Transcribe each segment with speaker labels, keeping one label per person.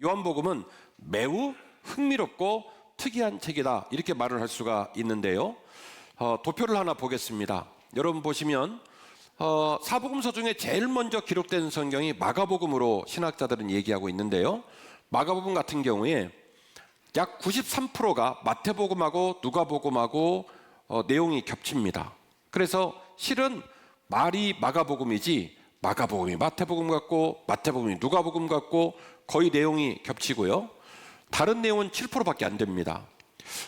Speaker 1: 요한복음은 매우 흥미롭고 특이한 책이다, 이렇게 말을 할 수가 있는데요. 도표를 하나 보겠습니다. 여러분 보시면 사복음서 중에 제일 먼저 기록된 성경이 마가복음으로 신학자들은 얘기하고 있는데요. 마가복음 같은 경우에 약 93%가 마태복음하고 누가복음하고 내용이 겹칩니다. 그래서 실은 말이 마가복음이지 마가복음이 마태복음 같고 마태복음이 누가복음 같고 거의 내용이 겹치고요. 다른 내용은 7%밖에 안 됩니다.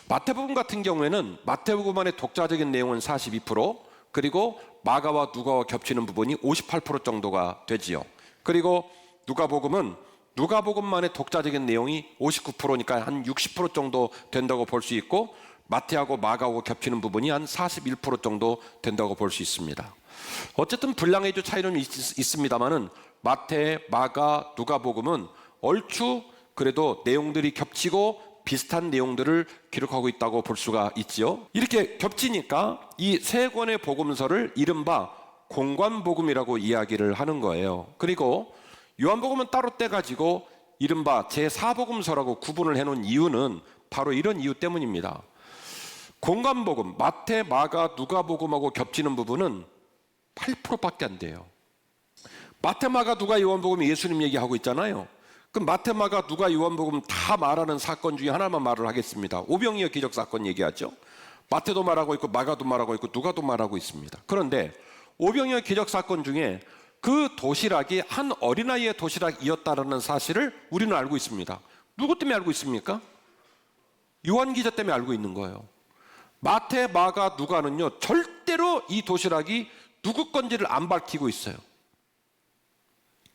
Speaker 1: 마태복음 같은 경우에는 마태복음 안의 독자적인 내용은 42%, 그리고 마가와 누가와 겹치는 부분이 58% 정도가 되지요. 그리고 누가복음은 누가복음만의 독자적인 내용이 59%니까 한 60% 정도 된다고 볼 수 있고, 마태하고 마가하고 겹치는 부분이 한 41% 정도 된다고 볼 수 있습니다. 어쨌든 분량의 차이는 있습니다만은 마태, 마가, 누가복음은 얼추 그래도 내용들이 겹치고 비슷한 내용들을 기록하고 있다고 볼 수가 있지요. 이렇게 겹치니까 이 세 권의 복음서를 이른바 공관복음이라고 이야기를 하는 거예요. 그리고 요한복음은 따로 떼가지고 이른바 제4복음서라고 구분을 해놓은 이유는 바로 이런 이유 때문입니다. 공관복음, 마태, 마가, 누가복음하고 겹치는 부분은 8%밖에 안 돼요. 마태, 마가, 누가, 요한복음이 예수님 얘기하고 있잖아요. 그럼 마태, 마가, 누가, 요한복음 다 말하는 사건 중에 하나만 말을 하겠습니다. 오병이어 기적 사건 얘기하죠. 마태도 말하고 있고 마가도 말하고 있고 누가도 말하고 있습니다. 그런데 오병이어 기적 사건 중에 그 도시락이 한 어린아이의 도시락이었다는 사실을 우리는 알고 있습니다. 누구 때문에 알고 있습니까? 요한 기자 때문에 알고 있는 거예요. 마태, 마가, 누가는요 절대로 이 도시락이 누구 건지를 안 밝히고 있어요.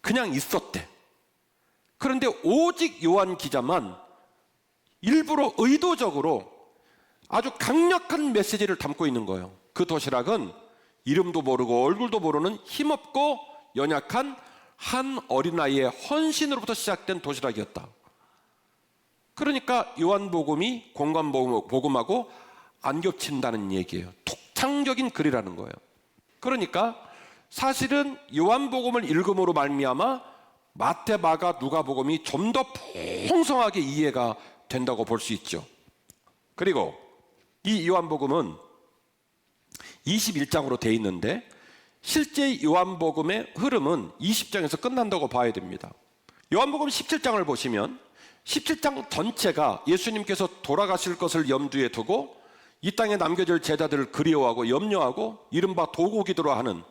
Speaker 1: 그냥 있었대. 그런데 오직 요한 기자만 일부러 의도적으로 아주 강력한 메시지를 담고 있는 거예요. 그 도시락은 이름도 모르고 얼굴도 모르는 힘없고 연약한 한 어린아이의 헌신으로부터 시작된 도시락이었다. 그러니까 요한복음이 공관복음하고 안 겹친다는 얘기예요. 독창적인 글이라는 거예요. 그러니까 사실은 요한복음을 읽음으로 말미암아 마태, 마가, 누가복음이 좀 더 풍성하게 이해가 된다고 볼 수 있죠. 그리고 이 요한복음은 21장으로 돼 있는데 실제 요한복음의 흐름은 20장에서 끝난다고 봐야 됩니다. 요한복음 17장을 보시면 17장 전체가 예수님께서 돌아가실 것을 염두에 두고 이 땅에 남겨질 제자들을 그리워하고 염려하고 이른바 도고기도로 하는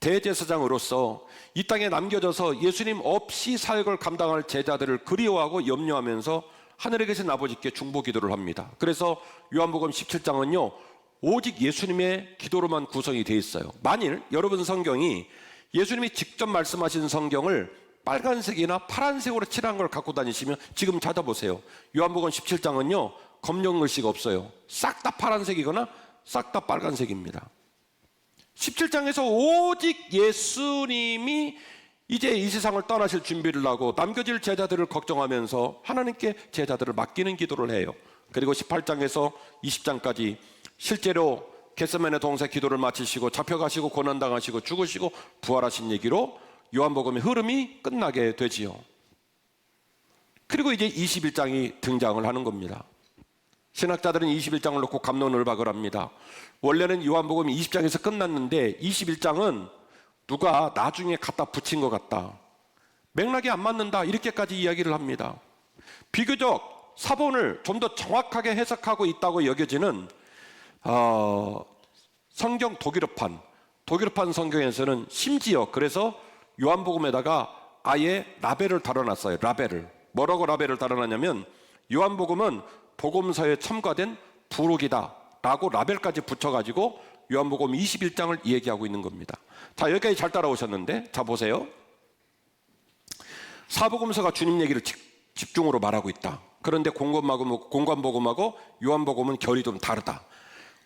Speaker 1: 대제사장으로서 이 땅에 남겨져서 예수님 없이 사역을 감당할 제자들을 그리워하고 염려하면서 하늘에 계신 아버지께 중보기도를 합니다. 그래서 요한복음 17장은요 오직 예수님의 기도로만 구성이 되어 있어요. 만일 여러분 성경이 예수님이 직접 말씀하신 성경을 빨간색이나 파란색으로 칠한 걸 갖고 다니시면 지금 찾아보세요. 요한복음 17장은요 검정 글씨가 없어요. 싹 다 파란색이거나 싹 다 빨간색입니다. 17장에서 오직 예수님이 이제 이 세상을 떠나실 준비를 하고 남겨질 제자들을 걱정하면서 하나님께 제자들을 맡기는 기도를 해요. 그리고 18장에서 20장까지 실제로 겟세마네 동산 기도를 마치시고 잡혀가시고 고난당하시고 죽으시고 부활하신 얘기로 요한복음의 흐름이 끝나게 되지요. 그리고 이제 21장이 등장을 하는 겁니다. 신학자들은 21장을 놓고 갑론을박을 합니다. 원래는 요한복음 20장에서 끝났는데 21장은 누가 나중에 갖다 붙인 것 같다, 맥락이 안 맞는다, 이렇게까지 이야기를 합니다. 비교적 사본을 좀 더 정확하게 해석하고 있다고 여겨지는 성경 독일어판 성경에서는 심지어 그래서 요한복음에다가 아예 라벨을 달아놨어요. 라벨을. 뭐라고 라벨을 달아놨냐면 요한복음은 복음서에 첨가된 부록이다 라고 라벨까지 붙여가지고 요한복음 21장을 얘기하고 있는 겁니다. 자, 여기까지 잘 따라오셨는데, 자 보세요. 사복음서가 주님 얘기를 집중으로 말하고 있다. 그런데 공관복음하고 요한복음은 결이 좀 다르다.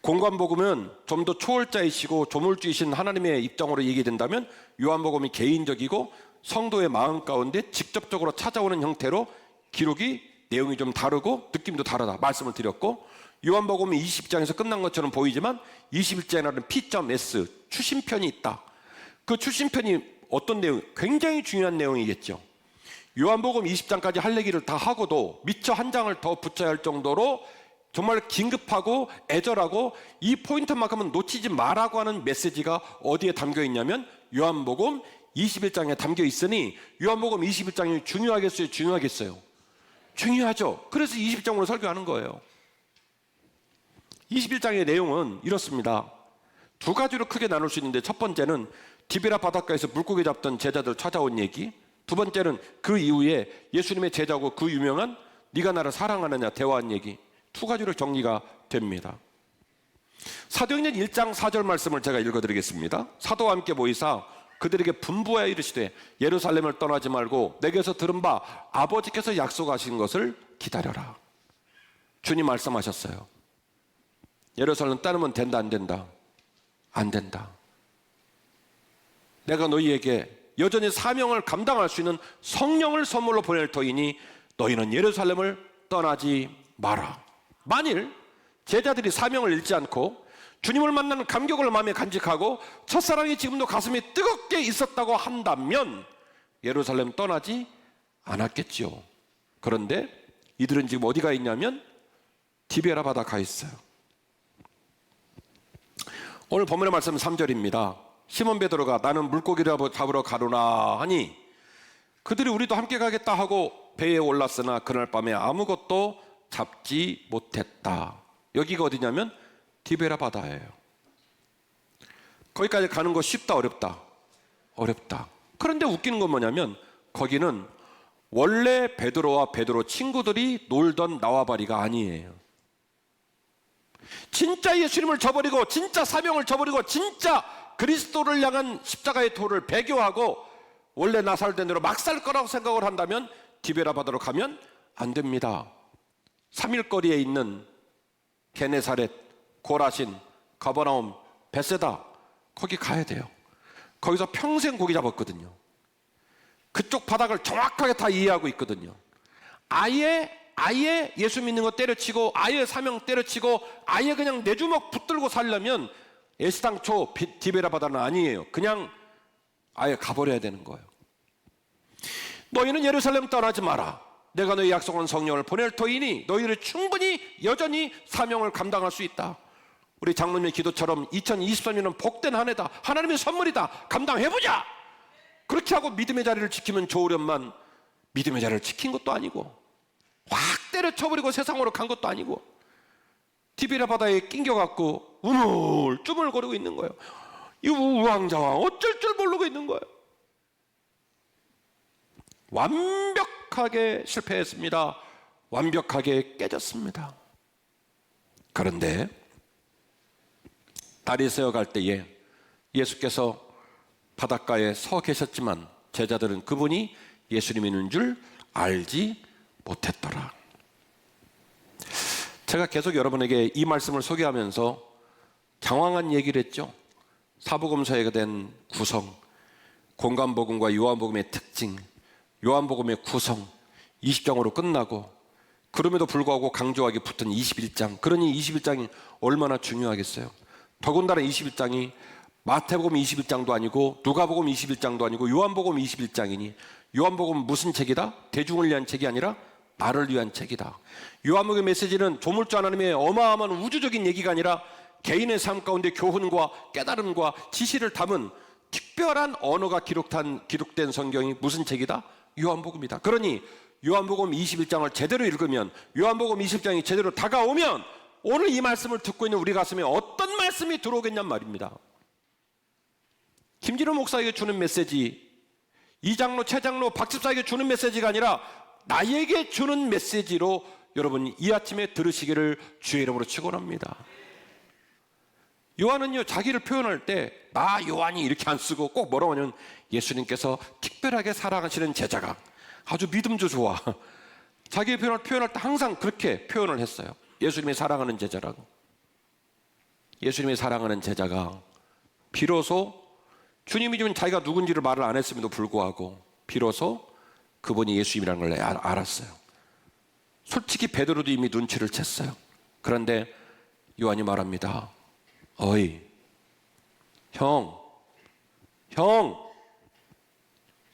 Speaker 1: 공관복음은 좀 더 초월자이시고 조물주이신 하나님의 입장으로 얘기된다면 요한복음이 개인적이고 성도의 마음 가운데 직접적으로 찾아오는 형태로 기록이 내용이 좀 다르고 느낌도 다르다 말씀을 드렸고, 요한복음이 20장에서 끝난 것처럼 보이지만 21장에는 P.S 추신편이 있다. 그 추신편이 어떤 내용? 굉장히 중요한 내용이겠죠. 요한복음 20장까지 할 얘기를 다 하고도 미처 한 장을 더 붙여야 할 정도로 정말 긴급하고 애절하고 이 포인트만큼은 놓치지 말라고 하는 메시지가 어디에 담겨 있냐면 요한복음 21장에 담겨 있으니 요한복음 21장이 중요하겠어요? 중요하겠어요? 중요하죠. 그래서 20장으로 설교하는 거예요. 21장의 내용은 이렇습니다. 두 가지로 크게 나눌 수 있는데 첫 번째는 디베라 바닷가에서 물고기 잡던 제자들 찾아온 얘기, 두 번째는 그 이후에 예수님의 제자고 그 유명한 네가 나를 사랑하느냐 대화한 얘기, 두 가지로 정리가 됩니다. 사도행전 1장 4절 말씀을 제가 읽어드리겠습니다. 사도와 함께 모이사 그들에게 분부하여 이르시되 예루살렘을 떠나지 말고 내게서 들은 바 아버지께서 약속하신 것을 기다려라. 주님 말씀하셨어요. 예루살렘 떠나면 된다 안 된다? 안 된다. 내가 너희에게 여전히 사명을 감당할 수 있는 성령을 선물로 보낼 터이니 너희는 예루살렘을 떠나지 마라. 만일 제자들이 사명을 잃지 않고 주님을 만나는 감격을 마음에 간직하고 첫사랑이 지금도 가슴이 뜨겁게 있었다고 한다면 예루살렘 떠나지 않았겠지요. 그런데 이들은 지금 어디가 있냐면 디베라 바다 가 있어요. 오늘 본문의 말씀은 3절입니다. 시몬 베드로가 나는 물고기를 잡으러 가로나 하니 그들이 우리도 함께 가겠다 하고 배에 올랐으나 그날 밤에 아무것도 잡지 못했다. 여기가 어디냐면 디베라 바다예요. 거기까지 가는 거 쉽다 어렵다? 어렵다. 그런데 웃기는 건 뭐냐면 거기는 원래 베드로와 베드로 친구들이 놀던 나와바리가 아니에요. 진짜 예수님을 저버리고 진짜 사명을 저버리고 진짜 그리스도를 향한 십자가의 도를 배교하고 원래 나살된 대로 막 살 거라고 생각을 한다면 디베라 바다로 가면 안 됩니다. 3일 거리에 있는 게네사렛, 고라신, 가버나움, 베세다 거기 가야 돼요. 거기서 평생 고기 잡았거든요. 그쪽 바닥을 정확하게 다 이해하고 있거든요. 아예 예수 믿는 거 때려치고 아예 사명 때려치고 아예 그냥 내 주먹 붙들고 살려면 애시당초 디베라 바다는 아니에요. 그냥 아예 가버려야 되는 거예요. 너희는 예루살렘 떠나지 마라. 내가 너희 약속한 성령을 보낼 터이니 너희를 충분히 여전히 사명을 감당할 수 있다. 우리 장로님의 기도처럼 2023년은 복된 한 해다. 하나님의 선물이다. 감당해보자. 그렇게 하고 믿음의 자리를 지키면 좋으련만 믿음의 자리를 지킨 것도 아니고 확 때려쳐버리고 세상으로 간 것도 아니고 디베라 바다에 낑겨갖고 우물쭈물거리고 있는 거예요. 이 우왕좌왕 어쩔 줄 모르고 있는 거예요. 완벽하게 실패했습니다. 완벽하게 깨졌습니다. 그런데 다리 세어갈 때에 예수께서 바닷가에 서 계셨지만 제자들은 그분이 예수님인 줄 알지 못했더라. 제가 계속 여러분에게 이 말씀을 소개하면서 장황한 얘기를 했죠. 사복음서에 된 구성, 공간복음과 요한복음의 특징, 요한복음의 구성, 20장으로 끝나고 그럼에도 불구하고 강조하게 붙은 21장. 그러니 21장이 얼마나 중요하겠어요. 더군다나 21장이 마태복음 21장도 아니고 누가복음 21장도 아니고 요한복음 21장이니 요한복음은 무슨 책이다? 대중을 위한 책이 아니라 나를 위한 책이다. 요한복음의 메시지는 조물주 하나님의 어마어마한 우주적인 얘기가 아니라 개인의 삶 가운데 교훈과 깨달음과 지시를 담은 특별한 언어가 기록된 성경이 무슨 책이다? 요한복음이다. 그러니 요한복음 21장을 제대로 읽으면 요한복음 20장이 제대로 다가오면 오늘 이 말씀을 듣고 있는 우리 가슴에 어떤 말씀이 들어오겠냔 말입니다. 김진호 목사에게 주는 메시지, 이장로, 최장로, 박집사에게 주는 메시지가 아니라 나에게 주는 메시지로 여러분 이 아침에 들으시기를 주의 이름으로 축원합니다. 요한은요 자기를 표현할 때 나 요한이 이렇게 안 쓰고 꼭 뭐라고 하냐면 예수님께서 특별하게 사랑하시는 제자가 아주 믿음도 좋아. 자기의 표현할 때 항상 그렇게 표현을 했어요. 예수님이 사랑하는 제자라고. 예수님이 사랑하는 제자가 비로소 주님이 주면 자기가 누군지를 말을 안 했음에도 불구하고 비로소 그분이 예수님이라는 걸 알았어요. 솔직히 베드로도 이미 눈치를 챘어요. 그런데 요한이 말합니다. 어이, 형,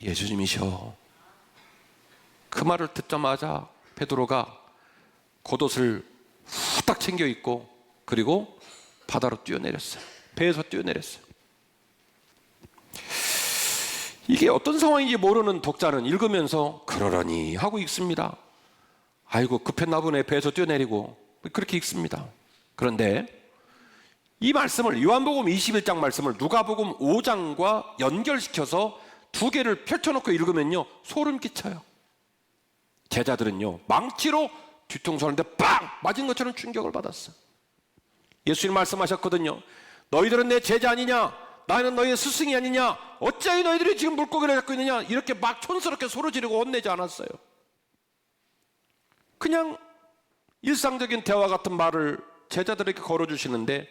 Speaker 1: 예수님이셔. 그 말을 듣자마자 베드로가 겉옷을 후딱 챙겨 입고 그리고 바다로 뛰어내렸어요. 배에서 뛰어내렸어요. 이게 어떤 상황인지 모르는 독자는 읽으면서 그러려니 하고 읽습니다. 아이고 급했나 보네, 배에서 뛰어내리고, 그렇게 읽습니다. 그런데 이 말씀을, 요한복음 21장 말씀을 누가복음 5장과 연결시켜서 두 개를 펼쳐놓고 읽으면요 소름 끼쳐요. 제자들은요 망치로 뒤통수 하는데 빵 맞은 것처럼 충격을 받았어요. 예수님 말씀하셨거든요. 너희들은 내 제자 아니냐, 나는 너희의 스승이 아니냐, 어찌하여 너희들이 지금 물고기를 잡고 있느냐, 이렇게 막 촌스럽게 소리 지르고 혼내지 않았어요. 그냥 일상적인 대화 같은 말을 제자들에게 걸어주시는데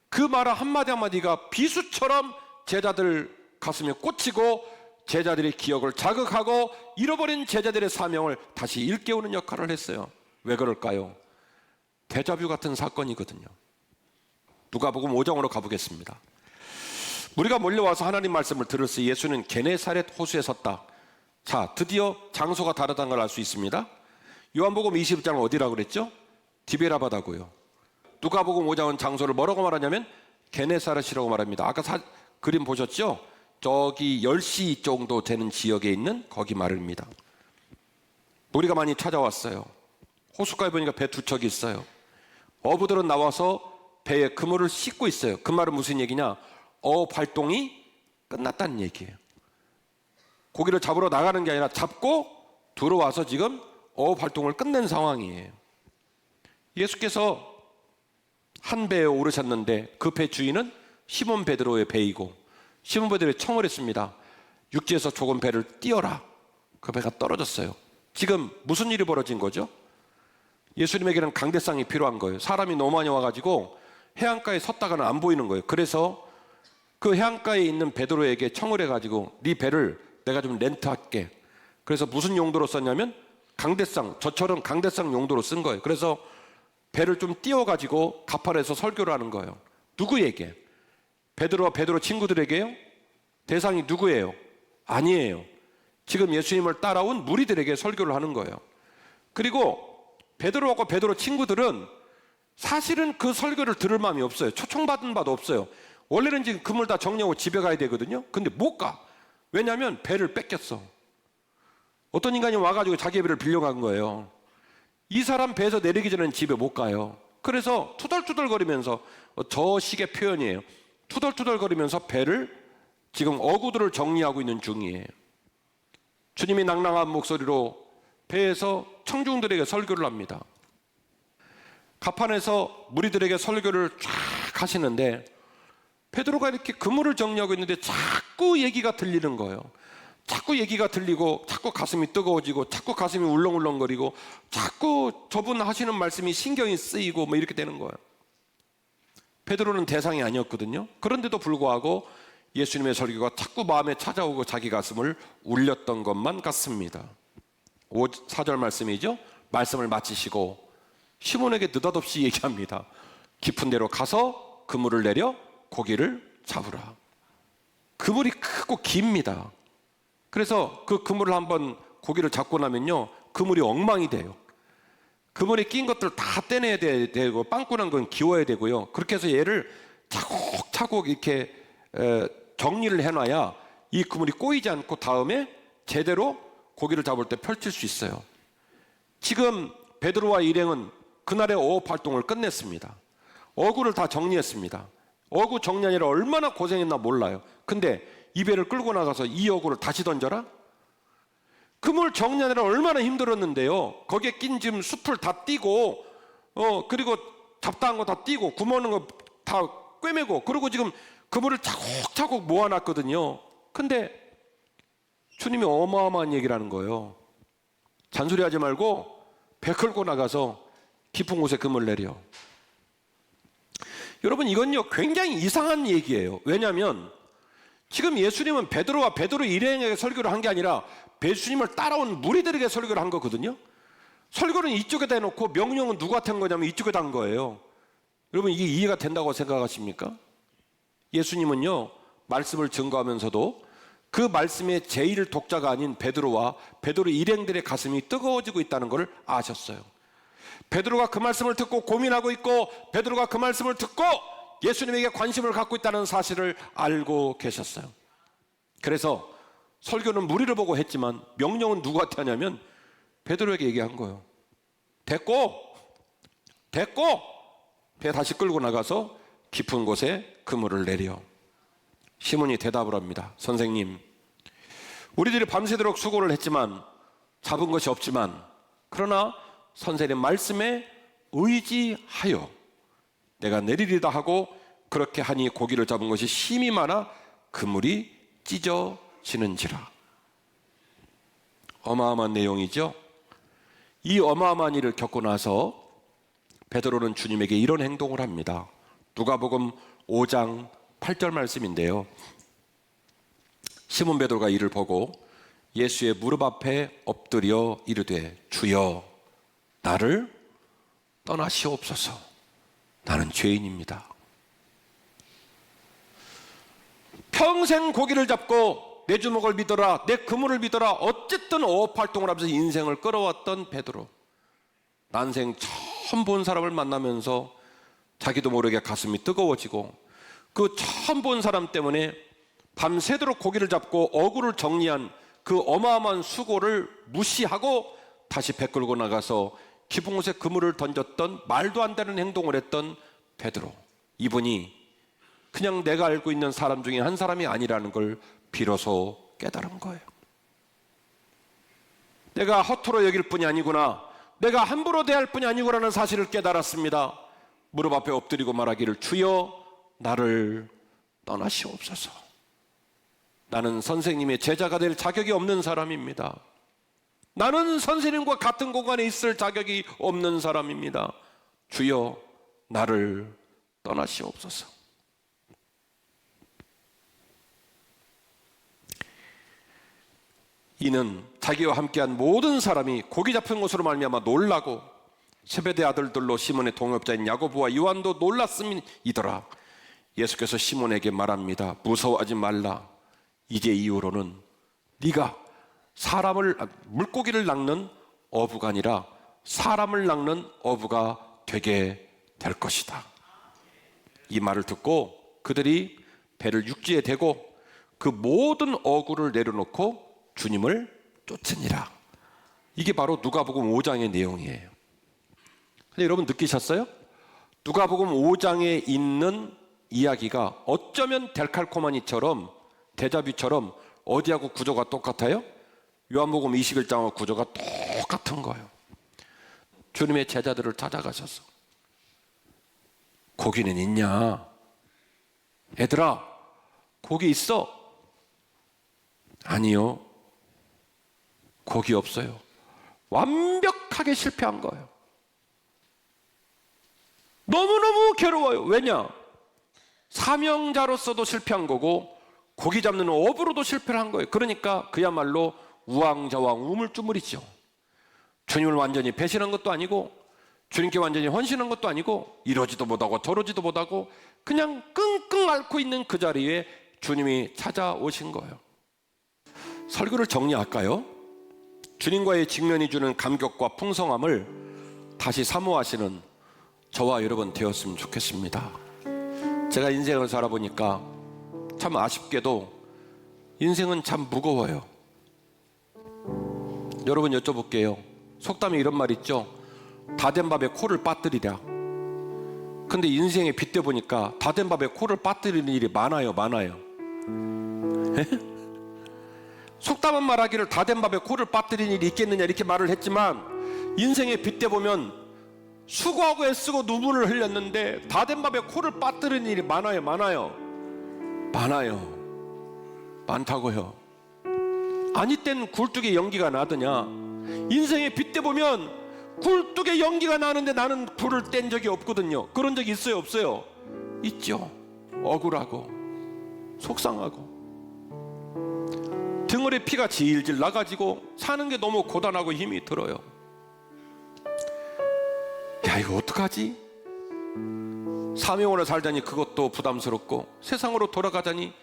Speaker 1: 그 말 한마디 한마디가 비수처럼 제자들 가슴에 꽂히고 제자들의 기억을 자극하고 잃어버린 제자들의 사명을 다시 일깨우는 역할을 했어요. 왜 그럴까요? 데자뷰 같은 사건이거든요. 누가복음 5장으로 가보겠습니다. 무리가 몰려와서 하나님 말씀을 들었을 때 예수는 게네사렛 호수에 섰다. 자, 드디어 장소가 다르다는 걸 알 수 있습니다. 요한복음 20장은 어디라고 그랬죠? 디베라 바다고요. 누가복음 5장은 장소를 뭐라고 말하냐면 게네사렛이라고 말합니다. 아까 그림 보셨죠? 저기 10시 정도 되는 지역에 있는 거기 말입니다. 무리가 많이 찾아왔어요. 호숫가에 보니까 배 두 척이 있어요. 어부들은 나와서 배에 그물을 싣고 있어요. 그 말은 무슨 얘기냐? 어업 활동이 끝났다는 얘기예요. 고기를 잡으러 나가는 게 아니라 잡고 들어와서 지금 어업 활동을 끝낸 상황이에요. 예수께서 한 배에 오르셨는데 그 배 주인은 시몬 베드로의 배이고 시몬 베드로의 청을 했습니다. 육지에서 조금 배를 띄어라. 그 배가 떨어졌어요. 지금 무슨 일이 벌어진 거죠? 예수님에게는 강대상이 필요한 거예요. 사람이 너무 많이 와가지고 해안가에 섰다가는 안 보이는 거예요. 그래서 그 해안가에 있는 베드로에게 청을 해가지고 네 배를 내가 좀 렌트할게. 그래서 무슨 용도로 썼냐면 강대상, 저처럼 강대상 용도로 쓴 거예요. 그래서 배를 좀 띄워가지고 가판에서 설교를 하는 거예요. 누구에게? 베드로와 베드로 친구들에게요? 대상이 누구예요? 아니에요. 지금 예수님을 따라온 무리들에게 설교를 하는 거예요. 그리고 베드로하고 베드로 친구들은 사실은 그 설교를 들을 마음이 없어요. 초청받은 바도 없어요. 원래는 지금 그물 다 정리하고 집에 가야 되거든요. 근데 못 가. 왜냐하면 배를 뺏겼어. 어떤 인간이 와가지고 자기의 배를 빌려간 거예요. 이 사람 배에서 내리기 전에는 집에 못 가요. 그래서 투덜투덜거리면서, 저 식의 표현이에요. 투덜투덜거리면서 배를 지금 어구들을 정리하고 있는 중이에요. 주님이 낭랑한 목소리로 배에서 청중들에게 설교를 합니다. 가판에서 무리들에게 설교를 쫙 하시는데 베드로가 이렇게 그물을 정리하고 있는데 자꾸 얘기가 들리는 거예요. 자꾸 얘기가 들리고 자꾸 가슴이 뜨거워지고 자꾸 가슴이 울렁울렁거리고 자꾸 저분 하시는 말씀이 신경이 쓰이고 뭐 이렇게 되는 거예요. 베드로는 대상이 아니었거든요. 그런데도 불구하고 예수님의 설교가 자꾸 마음에 찾아오고 자기 가슴을 울렸던 것만 같습니다. 4절 말씀이죠. 말씀을 마치시고 시몬에게 느닷없이 얘기합니다. 깊은 데로 가서 그물을 내려 고기를 잡으라. 그물이 크고 깁니다. 그래서 그 그물을 한번 고기를 잡고 나면요 그물이 엉망이 돼요. 그물에 낀 것들 다 떼내야 되고 빵꾸난 건 기워야 되고요. 그렇게 해서 얘를 차곡차곡 이렇게 정리를 해놔야 이 그물이 꼬이지 않고 다음에 제대로 고기를 잡을 때 펼칠 수 있어요. 지금 베드로와 일행은 그날의 어업 활동을 끝냈습니다. 어구를 다 정리했습니다. 어구 정리하느라 얼마나 고생했나 몰라요. 근데 이 배를 끌고 나가서 이 어구를 다시 던져라? 그물 정리하느라 얼마나 힘들었는데요. 거기에 낀 지금 숲을 다 띄고 그리고 잡다한 거 다 띄고 구멍는 거 다 꿰매고 그리고 지금 그물을 차곡차곡 모아놨거든요. 근데 주님이 어마어마한 얘기를 하는 거예요. 잔소리하지 말고 배 끌고 나가서 깊은 곳에 그물 내려. 여러분 이건요 굉장히 이상한 얘기예요. 왜냐하면 지금 예수님은 베드로와 베드로 일행에게 설교를 한 게 아니라 예수님을 따라온 무리들에게 설교를 한 거거든요. 설교는 이쪽에다 해놓고 명령은 누구한테 한 거냐면 이쪽에다 한 거예요. 여러분 이게 이해가 된다고 생각하십니까? 예수님은요 말씀을 증거하면서도 그 말씀의 제일 독자가 아닌 베드로와 베드로 일행들의 가슴이 뜨거워지고 있다는 것을 아셨어요. 베드로가 그 말씀을 듣고 고민하고 있고, 베드로가 그 말씀을 듣고 예수님에게 관심을 갖고 있다는 사실을 알고 계셨어요. 그래서 설교는 무리를 보고 했지만 명령은 누구한테 하냐면 베드로에게 얘기한 거예요. 됐고 배 다시 끌고 나가서 깊은 곳에 그물을 내려. 시몬이 대답을 합니다. 선생님, 우리들이 밤새도록 수고를 했지만 잡은 것이 없지만, 그러나 선생님 말씀에 의지하여 내가 내리리다 하고 그렇게 하니 고기를 잡은 것이 힘이 많아 그물이 찢어지는지라. 어마어마한 내용이죠. 이 어마어마한 일을 겪고 나서 베드로는 주님에게 이런 행동을 합니다. 누가복음 5장 8절 말씀인데요. 시몬 베드로가 이를 보고 예수의 무릎 앞에 엎드려 이르되 주여 나를 떠나시옵소서. 나는 죄인입니다. 평생 고기를 잡고 내 주먹을 믿어라, 내 그물을 믿어라, 어쨌든 어업활동을 하면서 인생을 끌어왔던 베드로. 난생 처음 본 사람을 만나면서 자기도 모르게 가슴이 뜨거워지고, 그 처음 본 사람 때문에 밤새도록 고기를 잡고 어구를 정리한 그 어마어마한 수고를 무시하고 다시 배 끌고 나가서 깊은 곳에 그물을 던졌던, 말도 안 되는 행동을 했던 베드로. 이분이 그냥 내가 알고 있는 사람 중에 한 사람이 아니라는 걸 비로소 깨달은 거예요. 내가 허투루 여길 뿐이 아니구나, 내가 함부로 대할 뿐이 아니구나라는 사실을 깨달았습니다. 무릎 앞에 엎드리고 말하기를 주여 나를 떠나시옵소서. 나는 선생님의 제자가 될 자격이 없는 사람입니다. 나는 선생님과 같은 공간에 있을 자격이 없는 사람입니다. 주여 나를 떠나시옵소서. 이는 자기와 함께한 모든 사람이 고기 잡힌 것으로 말미암아 놀라고 세베대 아들들로 시몬의 동업자인 야고보와 요한도 놀랐음이더라. 예수께서 시몬에게 말합니다. 무서워하지 말라. 이제 이후로는 네가 물고기를 낚는 어부가 아니라 사람을 낚는 어부가 되게 될 것이다. 이 말을 듣고 그들이 배를 육지에 대고 그 모든 어구를 내려놓고 주님을 쫓으니라. 이게 바로 누가복음 5장의 내용이에요. 근데 여러분 느끼셨어요? 누가복음 5장에 있는 이야기가 어쩌면 델칼코마니처럼, 데자뷰처럼 어디하고 구조가 똑같아요? 요한복음 21장과 구조가 똑같은 거예요. 주님의 제자들을 찾아가셔서 고기는 있냐? 얘들아, 고기 있어? 아니요, 고기 없어요. 완벽하게 실패한 거예요. 너무너무 괴로워요. 왜냐? 사명자로서도 실패한 거고 고기 잡는 어부로도 실패를 한 거예요. 그러니까 그야말로 우왕좌왕 우물쭈물이죠. 주님을 완전히 배신한 것도 아니고 주님께 완전히 헌신한 것도 아니고 이러지도 못하고 저러지도 못하고 그냥 끙끙 앓고 있는 그 자리에 주님이 찾아오신 거예요. 설교를 정리할까요? 주님과의 직면이 주는 감격과 풍성함을 다시 사모하시는 저와 여러분 되었으면 좋겠습니다. 제가 인생을 살아보니까 참 아쉽게도 인생은 참 무거워요. 여러분 여쭤볼게요. 속담에 이런 말 있죠. 다 된 밥에 코를 빠뜨리랴. 근데 인생에 빗대 보니까 다 된 밥에 코를 빠뜨리는 일이 많아요. 속담은 말하기를 다 된 밥에 코를 빠뜨리는 일이 있겠느냐 이렇게 말을 했지만 인생에 빗대 보면 수고하고 애쓰고 눈물을 흘렸는데 다 된 밥에 코를 빠뜨리는 일이 많아요. 많다고요. 아니 땐 굴뚝에 연기가 나더냐. 인생에 빗대 보면 굴뚝에 연기가 나는데 나는 불을 뗀 적이 없거든요. 그런 적 있어요, 없어요? 있죠. 억울하고 속상하고 등골에 피가 질질 나가지고 사는 게 너무 고단하고 힘이 들어요. 야, 이거 어떡하지? 사명으로 살자니 그것도 부담스럽고 세상으로 돌아가자니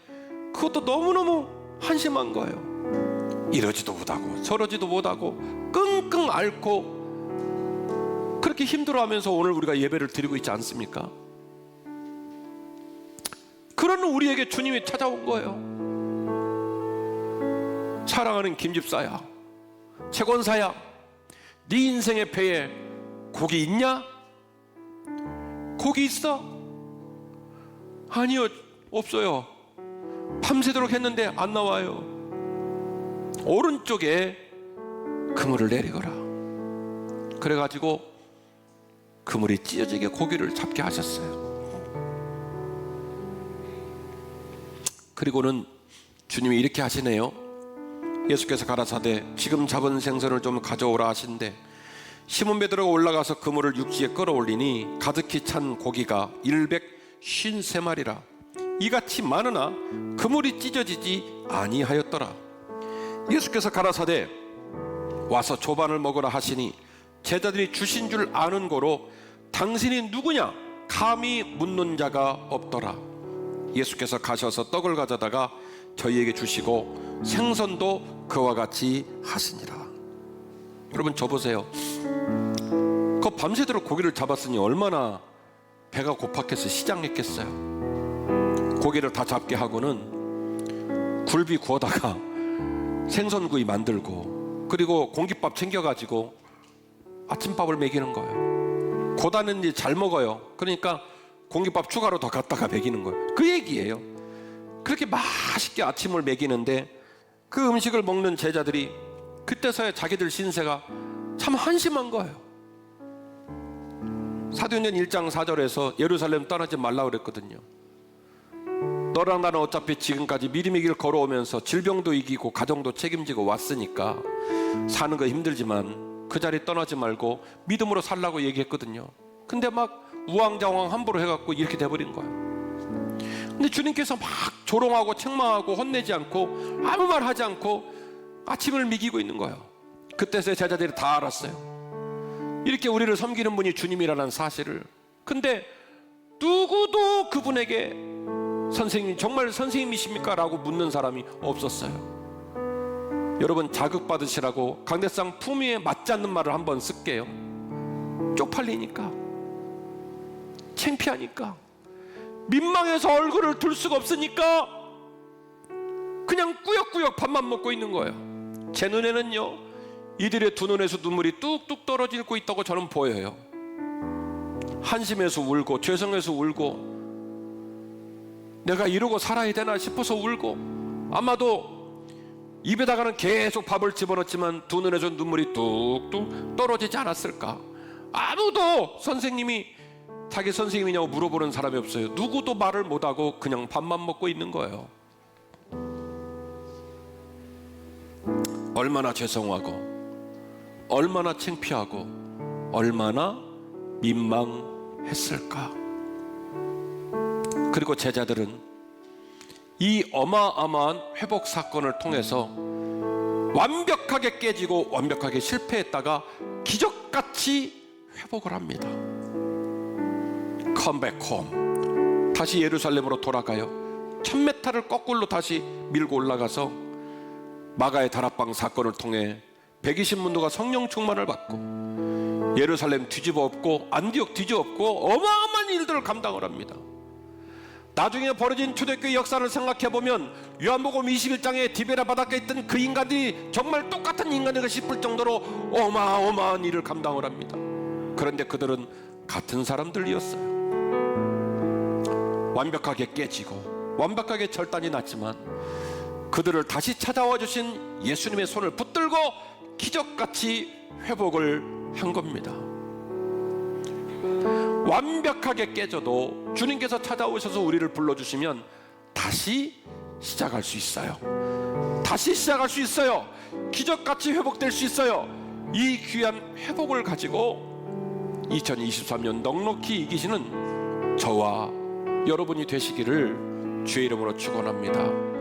Speaker 1: 그것도 너무너무 한심한 거예요. 이러지도 못하고 저러지도 못하고 끙끙 앓고 그렇게 힘들어하면서 오늘 우리가 예배를 드리고 있지 않습니까? 그런 우리에게 주님이 찾아온 거예요. 사랑하는 김집사야, 채권사야, 네 인생의 배에 고기 있냐? 고기 있어? 아니요, 없어요. 밤새도록 했는데 안 나와요. 오른쪽에 그물을 내리거라. 그래가지고 그물이 찢어지게 고기를 잡게 하셨어요. 그리고는 주님이 이렇게 하시네요. 예수께서 가라사대 지금 잡은 생선을 좀 가져오라 하신대 시몬 베드로가 올라가서 그물을 육지에 끌어올리니 가득히 찬 고기가 153마리라 이같이 많으나 그물이 찢어지지 아니하였더라. 예수께서 가라사대 와서 조반을 먹으라 하시니 제자들이 주신 줄 아는 고로 당신이 누구냐 감히 묻는 자가 없더라. 예수께서 가셔서 떡을 가져다가 저희에게 주시고 생선도 그와 같이 하시니라. 여러분 저 보세요. 그 밤새도록 고기를 잡았으니 얼마나 배가 고팠겠어요. 시장했겠어요. 고기를 다 잡게 하고는 굴비 구워다가 생선구이 만들고 그리고 공깃밥 챙겨가지고 아침밥을 먹이는 거예요. 고다는 이제 잘 먹어요. 그러니까 공깃밥 추가로 더 갖다가 먹이는 거예요. 그 얘기예요. 그렇게 맛있게 아침을 먹이는데 그 음식을 먹는 제자들이 그때서야 자기들 신세가 참 한심한 거예요. 사도행전 1장 4절에서 예루살렘 떠나지 말라고 그랬거든요. 너랑 나는 어차피 지금까지 믿음의 길 걸어오면서 질병도 이기고 가정도 책임지고 왔으니까 사는 거 힘들지만 그 자리 떠나지 말고 믿음으로 살라고 얘기했거든요. 근데 막 우왕좌왕 함부로 해갖고 이렇게 돼버린 거예요. 근데 주님께서 막 조롱하고 책망하고 혼내지 않고 아무 말 하지 않고 아침을 먹이고 있는 거예요. 그때서야 제자들이 다 알았어요. 이렇게 우리를 섬기는 분이 주님이라는 사실을. 근데 누구도 그분에게 선생님 정말 선생님이십니까? 라고 묻는 사람이 없었어요. 여러분 자극받으시라고 강대상 품위에 맞지 않는 말을 한번 쓸게요. 쪽팔리니까, 창피하니까, 민망해서 얼굴을 들 수가 없으니까 그냥 꾸역꾸역 밥만 먹고 있는 거예요. 제 눈에는요 이들의 두 눈에서 눈물이 뚝뚝 떨어지고 있다고 저는 보여요. 한심해서 울고 죄송해서 울고 내가 이러고 살아야 되나 싶어서 울고 아마도 입에다가는 계속 밥을 집어넣지만 두 눈에서 눈물이 뚝뚝 떨어지지 않았을까. 아무도 선생님이 자기 선생님이냐고 물어보는 사람이 없어요. 누구도 말을 못하고 그냥 밥만 먹고 있는 거예요. 얼마나 죄송하고 얼마나 창피하고 얼마나 민망했을까. 그리고 제자들은 이 어마어마한 회복 사건을 통해서 완벽하게 깨지고 완벽하게 실패했다가 기적같이 회복을 합니다. 컴백홈, 다시 예루살렘으로 돌아가요. 1000m를 거꾸로 다시 밀고 올라가서 마가의 다락방 사건을 통해 120문도가 성령 충만을 받고 예루살렘 뒤집어 엎고 안디옥 뒤집어 엎고 어마어마한 일들을 감당을 합니다. 나중에 벌어진 초대교회 역사를 생각해보면 요한복음 21장에 디베라 바닷가에 있던 그 인간들이 정말 똑같은 인간인가 싶을 정도로 어마어마한 일을 감당을 합니다. 그런데 그들은 같은 사람들이었어요. 완벽하게 깨지고 완벽하게 절단이 났지만 그들을 다시 찾아와 주신 예수님의 손을 붙들고 기적같이 회복을 한 겁니다. 완벽하게 깨져도 주님께서 찾아오셔서 우리를 불러주시면 다시 시작할 수 있어요. 다시 시작할 수 있어요. 기적같이 회복될 수 있어요. 이 귀한 회복을 가지고 2023년 넉넉히 이기시는 저와 여러분이 되시기를 주의 이름으로 축원합니다.